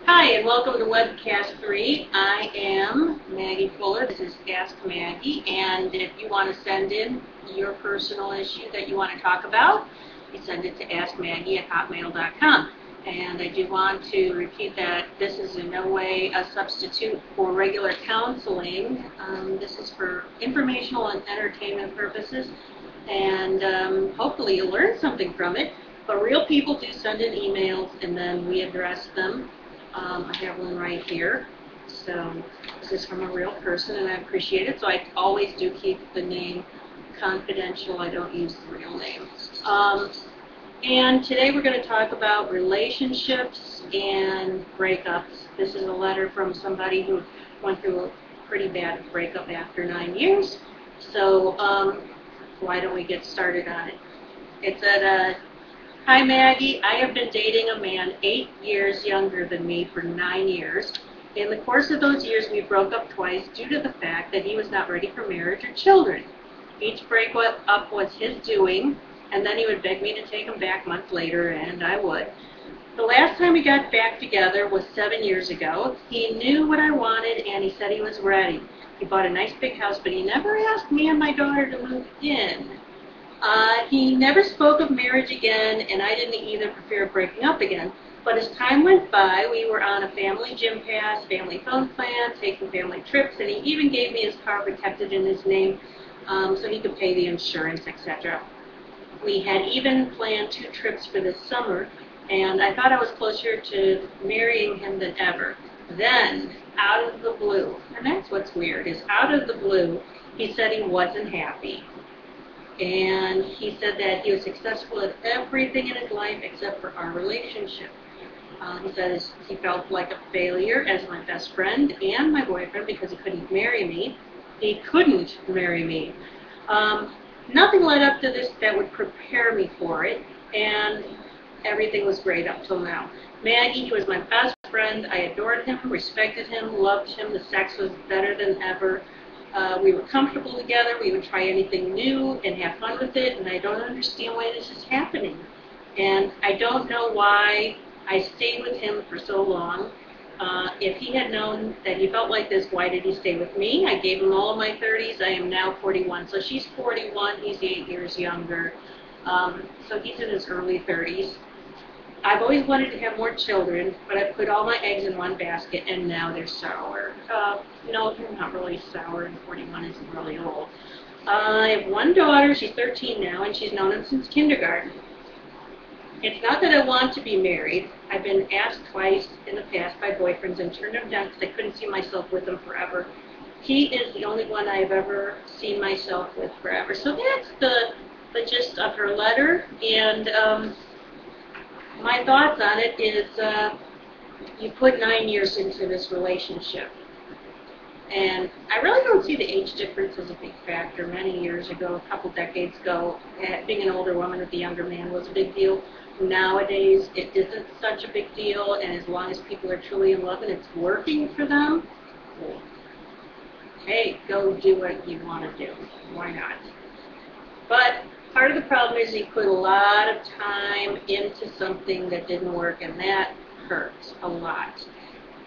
Hi, and welcome to Webcast 3. I am Maggie Fuller. This is Ask Maggie, and if you want to send in your personal issue that you want to talk about, you send it to askmaggie@hotmail.com. And I do want to repeat that this is in no way a substitute for regular counseling. This is for informational and entertainment purposes, and hopefully you'll learn something from it. But real people do send in emails, and then we address them. I have one right here. So this is from a real person, and I appreciate it. So I always do keep the name confidential. I don't use the real name. And today we're going to talk about relationships and breakups. This is a letter from somebody who went through a pretty bad breakup after 9 years. So why don't we get started on it? It said, Hi Maggie, I have been dating a man 8 years younger than me for 9 years. In the course of those years, we broke up twice due to the fact that he was not ready for marriage or children. Each breakup was his doing, and then he would beg me to take him back months later, and I would. The last time we got back together was 7 years ago. He knew what I wanted, and he said he was ready. He bought a nice big house, but he never asked me and my daughter to move in. He never spoke of marriage again, and I didn't either for fear of breaking up again. But as time went by, we were on a family gym pass, family phone plan, taking family trips, and he even gave me his car protected in his name so he could pay the insurance, etc. We had even planned 2 trips for this summer, and I thought I was closer to marrying him than ever. Then, out of the blue, and that's what's weird, is out of the blue, he said he wasn't happy. And he said that he was successful at everything in his life except for our relationship. He said he felt like a failure as my best friend and my boyfriend because he couldn't marry me. He couldn't marry me. Nothing led up to this that would prepare me for it, and everything was great up till now. Maggie, he was my best friend. I adored him, respected him, loved him. The sex was better than ever. We were comfortable together. We would try anything new and have fun with it, and I don't understand why this is happening. And I don't know why I stayed with him for so long. If he had known that he felt like this, why did he stay with me? I gave him all of my 30s. I am now 41. So she's 41. He's 8 years younger. So he's in his early 30s. I've always wanted to have more children, but I put all my eggs in one basket, and now they're sour. No, they're not really sour, and 41 isn't really old. I have one daughter. She's 13 now, and she's known him since kindergarten. It's not that I want to be married. I've been asked twice in the past by boyfriends and turned them down because I couldn't see myself with them forever. He is the only one I've ever seen myself with forever. So that's the gist of her letter, and my thoughts on it is you put 9 years into this relationship. And I really don't see the age difference as a big factor. Many years ago, a couple decades ago, being an older woman with a younger man was a big deal. Nowadays, it isn't such a big deal, and as long as people are truly in love and it's working for them, well, hey, go do what you want to do. Why not? But part of the problem is you put a lot of time into something that didn't work, and that hurts a lot.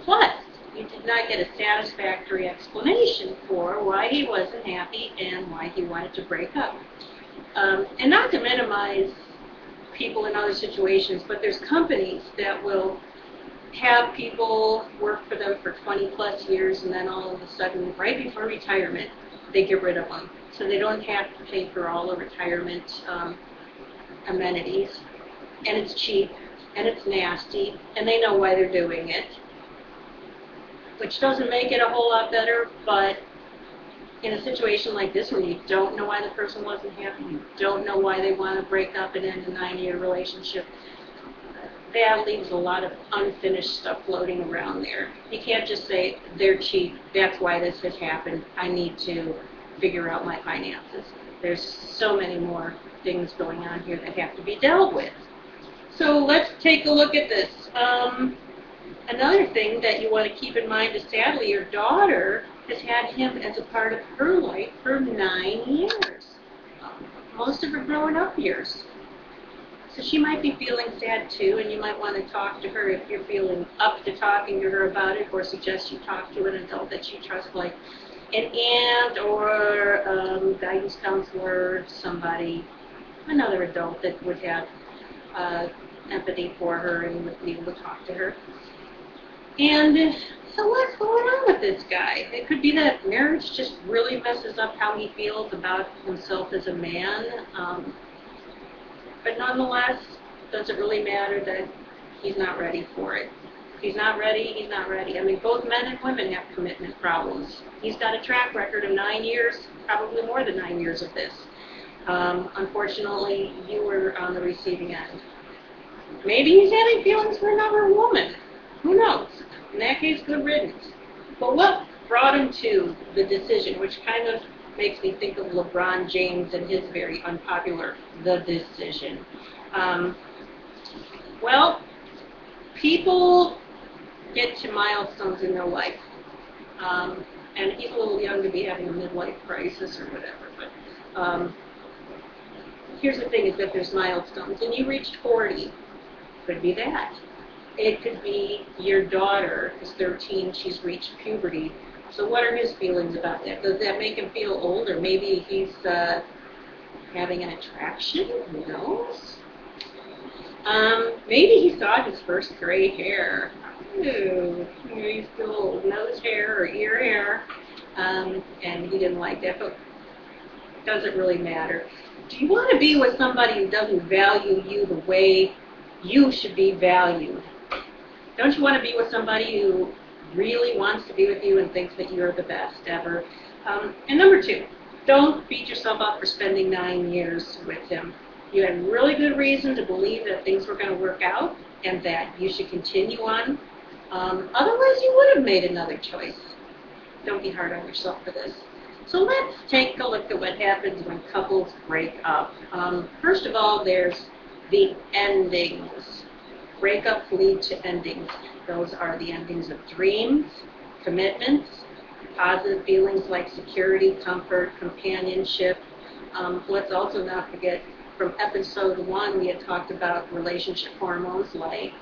Plus, you did not get a satisfactory explanation for why he wasn't happy and why he wanted to break up. And not to minimize people in other situations, but there's companies that will have people work for them for 20 plus years, and then all of a sudden, right before retirement, they get rid of them. So they don't have to pay for all the retirement amenities, and it's cheap, and it's nasty, and they know why they're doing it, which doesn't make it a whole lot better. But in a situation like this, when you don't know why the person wasn't happy, you don't know why they want to break up and end a 9-year relationship, that leaves a lot of unfinished stuff floating around there. You can't just say, they're cheap, that's why this has happened, I need to figure out my finances. There's so many more things going on here that have to be dealt with. So let's take a look at this. Another thing that you want to keep in mind is, sadly, your daughter has had him as a part of her life for 9 years. Most of her growing up years. So she might be feeling sad too, and you might want to talk to her if you're feeling up to talking to her about it, or suggest you talk to an adult that you trust, like an aunt or guidance counselor, somebody, another adult that would have empathy for her and would be able to talk to her. And so what's going on with this guy? It could be that marriage just really messes up how he feels about himself as a man. But nonetheless, does it really matter that he's not ready for it? If he's not ready, he's not ready. I mean, both men and women have commitment problems. He's got a track record of 9 years, probably more than 9 years of this. Unfortunately, you were on the receiving end. Maybe he's having feelings for another woman. Who knows? In that case, good riddance. But what brought him to the decision, which kind of makes me think of LeBron James and his very unpopular The Decision. Well, people get to milestones in their life. And he's a little young to be having a midlife crisis or whatever. But here's the thing is that there's milestones. And you reached 40. Could be that. It could be your daughter is 13, she's reached puberty. So what are his feelings about that? Does that make him feel old? Or maybe he's having an attraction? Who knows? Maybe he saw his first gray hair. Ooh, he's still nose hair or ear hair. And he didn't like that, but it doesn't really matter. Do you want to be with somebody who doesn't value you the way you should be valued? Don't you want to be with somebody who really wants to be with you and thinks that you're the best ever? And number 2, don't beat yourself up for spending 9 years with him. You had really good reason to believe that things were going to work out and that you should continue on. Otherwise, you would have made another choice. Don't be hard on yourself for this. So let's take a look at what happens when couples break up. First of all, there's the endings. Breakups lead to endings. Those are the endings of dreams, commitments, positive feelings like security, comfort, companionship. Let's also not forget from episode 1 we had talked about relationship hormones like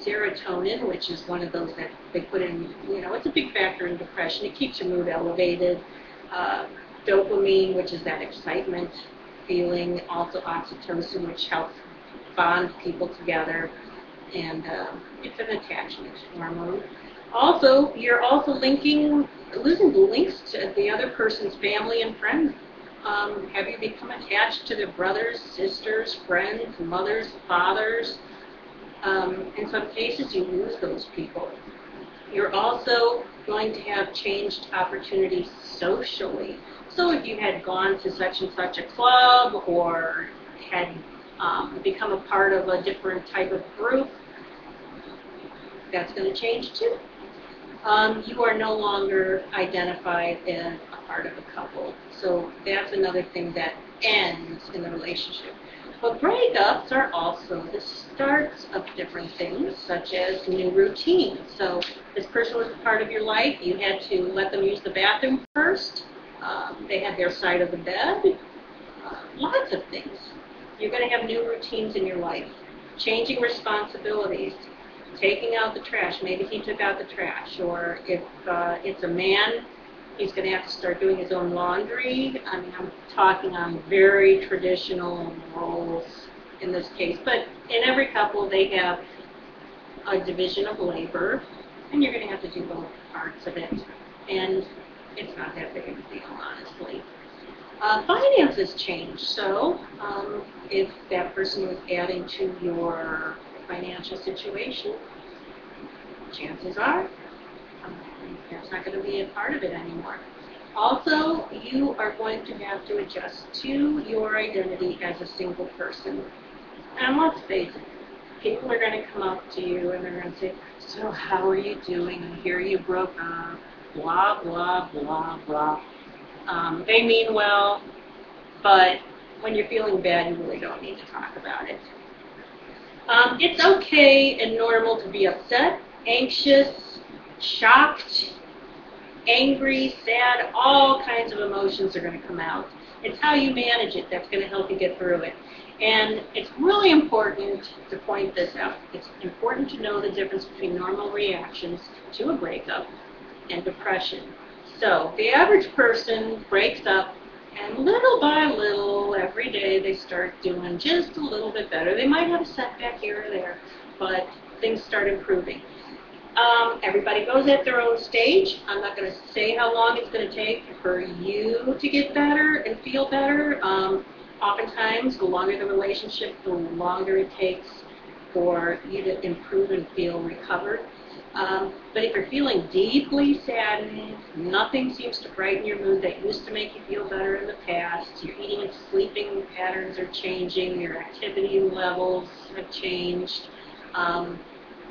serotonin, which is one of those that they put in, it's a big factor in depression. It keeps your mood elevated. Dopamine, which is that excitement feeling. Also oxytocin, which helps bond people together, and it's an attachment hormone. Also, you're also losing the links to the other person's family and friends. Have you become attached to their brothers, sisters, friends, mothers, fathers? In some cases, you lose those people. You're also going to have changed opportunities socially. So if you had gone to such and such a club or had become a part of a different type of group, that's going to change too. You are no longer identified as a part of a couple. So that's another thing that ends in the relationship. But breakups are also the starts of different things, such as new routines. So this person was a part of your life. You had to let them use the bathroom first. They had their side of the bed. Lots of things. You're going to have new routines in your life. Changing responsibilities. Taking out the trash. Maybe he took out the trash. Or if it's a man, he's going to have to start doing his own laundry. I mean, I'm talking on very traditional roles in this case. But in every couple, they have a division of labor, and you're going to have to do both parts of it. And it's not that big of a deal, honestly. Finances change. So if that person was adding to your financial situation, chances are that's not going to be a part of it anymore. Also, you are going to have to adjust to your identity as a single person. And let's face it, people are going to come up to you and they're going to say, so how are you doing? I hear you broke up, blah, blah, blah, blah. They mean well, but when you're feeling bad, you really don't need to talk about it. It's okay and normal to be upset, anxious, shocked, angry, sad. All kinds of emotions are going to come out. It's how you manage it that's going to help you get through it. And it's really important to point this out. It's important to know the difference between normal reactions to a breakup and depression. So the average person breaks up, and little by little, every day, they start doing just a little bit better. They might have a setback here or there, but things start improving. Everybody goes at their own stage. I'm not going to say how long it's going to take for you to get better and feel better. Oftentimes, the longer the relationship, the longer it takes for you to improve and feel recovered. But if you're feeling deeply saddened, nothing seems to brighten your mood that used to make you feel better in the past, your eating and sleeping patterns are changing, your activity levels have changed,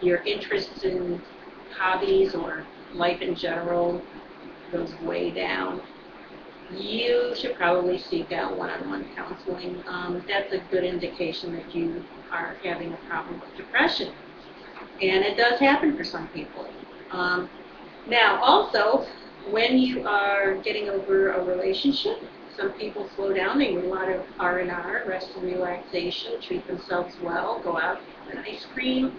your interests in hobbies or life in general goes way down, you should probably seek out one-on-one counseling. That's a good indication that you are having a problem with depression. And it does happen for some people. Now, also, when you are getting over a relationship, some people slow down. They do a lot of R&R, rest and relaxation, treat themselves well, go out and ice cream.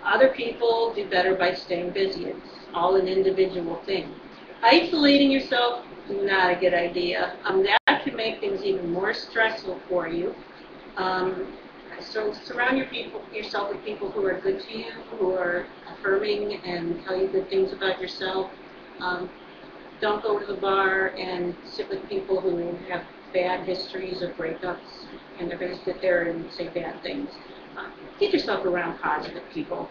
Other people do better by staying busy. It's all an individual thing. Isolating yourself, not a good idea. That can make things even more stressful for you. So surround yourself with people who are good to you, who are affirming and tell you good things about yourself. Don't go to the bar and sit with people who have bad histories of breakups, and they're going to sit there and say bad things. Get yourself around positive people.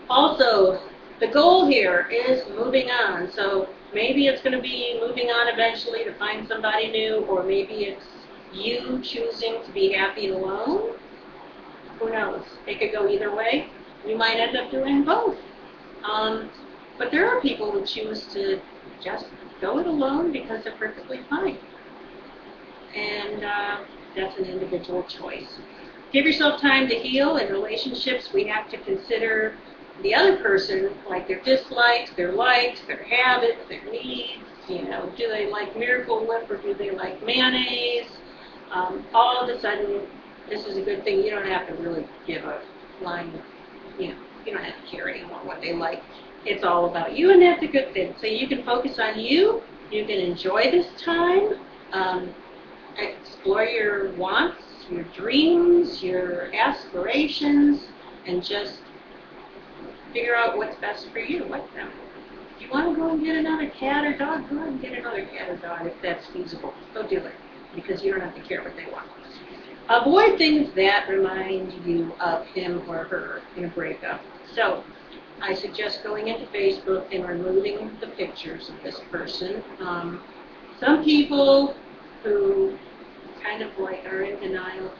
Also, the goal here is moving on. So maybe it's going to be moving on eventually to find somebody new, or maybe it's you choosing to be happy alone. Who knows? It could go either way. You might end up doing both. But there are people who choose to just go it alone because they're perfectly fine. And that's an individual choice. Give yourself time to heal. In relationships, we have to consider the other person, like their dislikes, their likes, their habits, their needs. You know, do they like Miracle Whip or do they like mayonnaise? All of a sudden, this is a good thing. You don't have to really give a line. You don't have to care anymore what they like. It's all about you, and that's a good thing. So you can focus on you. You can enjoy this time. Explore your wants, your dreams, your aspirations, and just figure out what's best for you with them. If you want to go and get another cat or dog, go ahead and get another cat or dog if that's feasible. Go do it, because you don't have to care what they want. Avoid things that remind you of him or her in a breakup. So, I suggest going into Facebook and removing the pictures of this person. Some people who kind of like are in denial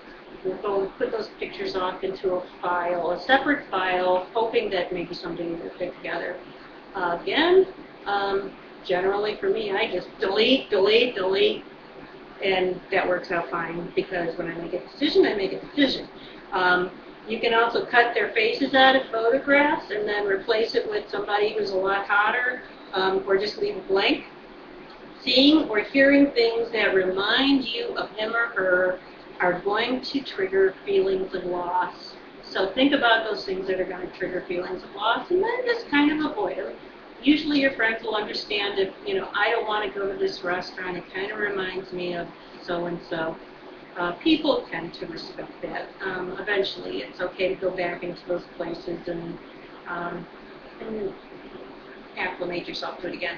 will go and put those pictures off into a file, a separate file, hoping that maybe somebody will fit together. Again, generally for me, I just delete, and that works out fine, because when I make a decision, I make a decision. You can also cut their faces out of photographs and then replace it with somebody who's a lot hotter, or just leave it blank. Seeing or hearing things that remind you of him or her are going to trigger feelings of loss. So think about those things that are going to trigger feelings of loss, and then just kind of avoid them. Usually your friends will understand if, I don't want to go to this restaurant, it kind of reminds me of so-and-so. People tend to respect that. Eventually, it's okay to go back into those places and acclimate yourself to it again.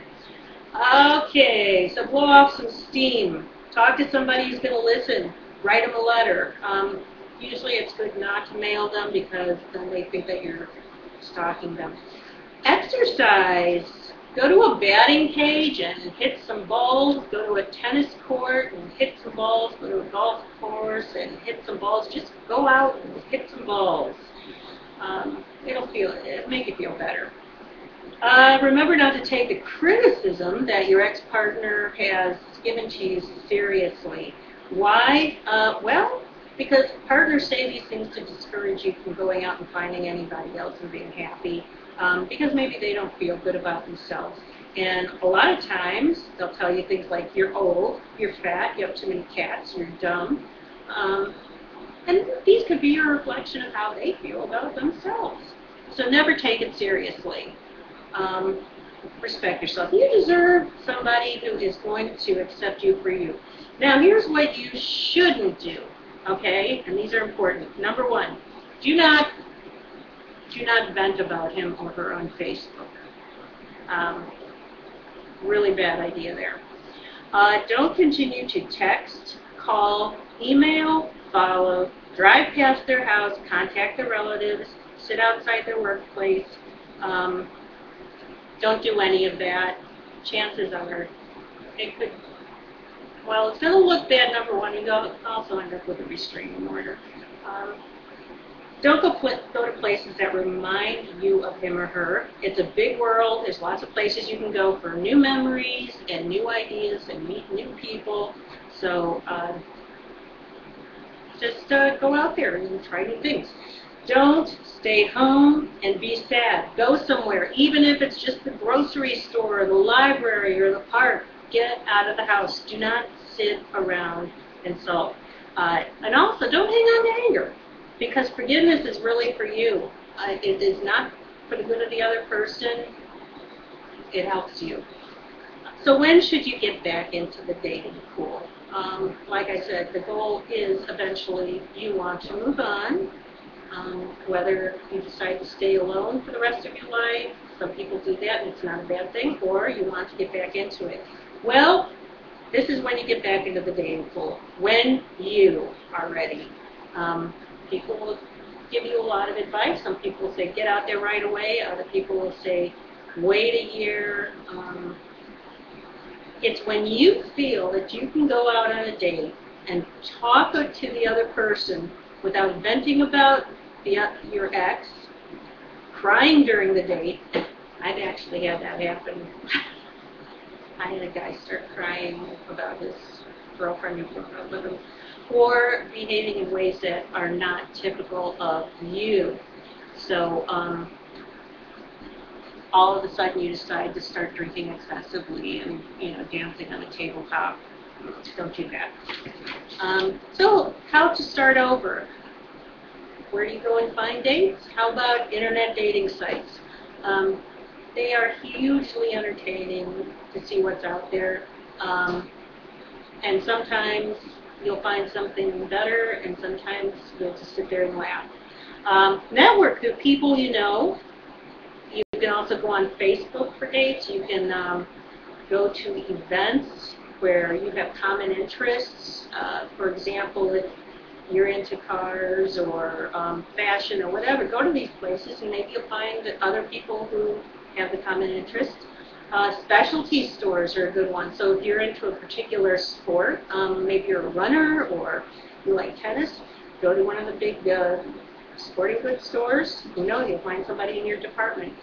Okay, so blow off some steam. Talk to somebody who's going to listen. Write them a letter. Usually it's good not to mail them, because then they think that you're stalking them. Exercise. Go to a batting cage and hit some balls. Go to a tennis court and hit some balls. Go to a golf course and hit some balls. Just go out and hit some balls. It'll make you feel better. Remember not to take the criticism that your ex-partner has given to you seriously. Why? Well, because partners say these things to discourage you from going out and finding anybody else and being happy, because maybe they don't feel good about themselves. And a lot of times, they'll tell you things like, you're old, you're fat, you have too many cats, you're dumb. And these could be a reflection of how they feel about themselves. So never take it seriously. Um, Respect yourself. You deserve somebody who is going to accept you for you. Now, here's what you shouldn't do, okay? And these are important. Number one, do not vent about him or her on Facebook. Um, Really bad idea there. Don't continue to text, call, email, follow, drive past their house, contact their relatives, sit outside their workplace. Um, don't do any of that. Chances are it could, well, it's going to look bad, number one. You also end up with a restraining order. Um, don't go to places that remind you of him or her. It's a big world. There's lots of places you can go for new memories and new ideas and meet new people. So just go out there and try new things. Don't stay home and be sad. Go somewhere, even if it's just the grocery store or the library or the park. Get out of the house. Do not sit around and sulk. And also, don't hang on to anger, because forgiveness is really for you. It is not for the good of the other person. It helps you. So when should you get back into the dating pool? Like I said, the goal is eventually you want to move on. Whether you decide to stay alone for the rest of your life, some people do that and it's not a bad thing, or you want to get back into it. Well, this is when you get back into the dating pool, when you are ready. People will give you a lot of advice. Some people will say get out there right away. Other people will say wait a year. It's when you feel that you can go out on a date and talk to the other person without venting about your ex, crying during the date. I've actually had that happen. I had a guy start crying about his girlfriend who broke up with him, or behaving in ways that are not typical of you. So all of a sudden you decide to start drinking excessively and dancing on a tabletop. Don't do that. So how to start over? Where do you go and find dates? How about internet dating sites? They are hugely entertaining to see what's out there. And sometimes you'll find something better, and sometimes you'll just sit there and laugh. Network with people you know. You can also go on Facebook for dates. You can go to events where you have common interests. For example, if you're into cars or fashion or whatever, go to these places and maybe you'll find other people who have the common interests. Specialty stores are a good one. So if you're into a particular sport, maybe you're a runner or you like tennis, go to one of the big sporting goods stores. Who knows, you'll find somebody in your department.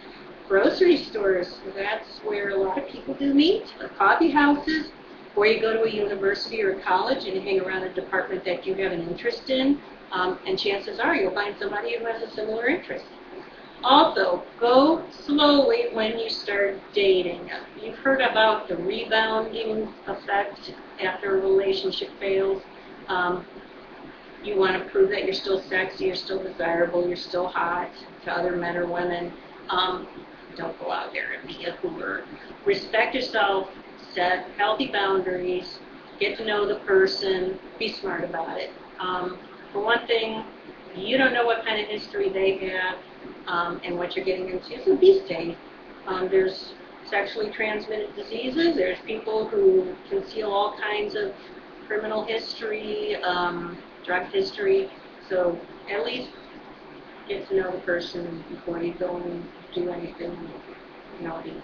Grocery stores, that's where a lot of people do meet. Coffee houses, or you go to a university or a college and you hang around a department that you have an interest in, and chances are you'll find somebody who has a similar interest. Also, go slowly when you start dating. You've heard about the rebounding effect after a relationship fails. You want to prove that you're still sexy, you're still desirable, you're still hot to other men or women. Don't go out there and be a hooer. Respect yourself, set healthy boundaries, get to know the person, be smart about it. For one thing, you don't know what kind of history they have and what you're getting into, so be safe. There's sexually transmitted diseases. There's people who conceal all kinds of criminal history, drug history. So at least get to know the person before you go and do anything naughty.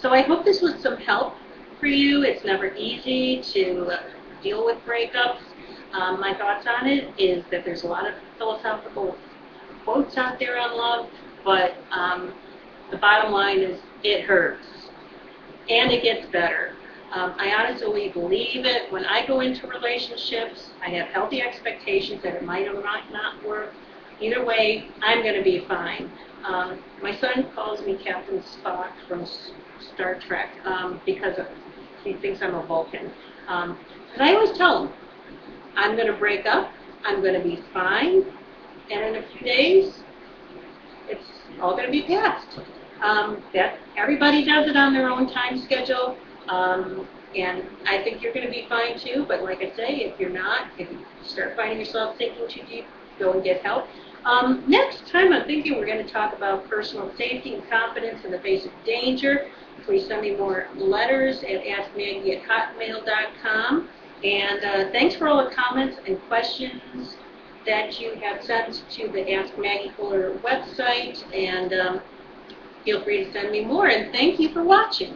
So I hope this was some help for you. It's never easy to deal with breakups. My thoughts on it is that there's a lot of philosophical quotes out there on love, but the bottom line is it hurts, and it gets better. I honestly believe it. When I go into relationships, I have healthy expectations that it might or might not work. Either way, I'm going to be fine. My son calls me Captain Spock from Star Trek because he thinks I'm a Vulcan. And I always tell him, I'm going to break up. I'm going to be fine, and in a few days, it's all going to be passed. That everybody does it on their own time schedule, and I think you're going to be fine too. But like I say, if you're not, if you start finding yourself thinking too deep, go and get help. Next time, I'm thinking we're going to talk about personal safety and confidence in the face of danger. Please send me more letters at askmaggie@hotmail.com. And thanks for all the comments and questions that you have sent to the Ask Maggie Fuller website. And feel free to send me more. And thank you for watching.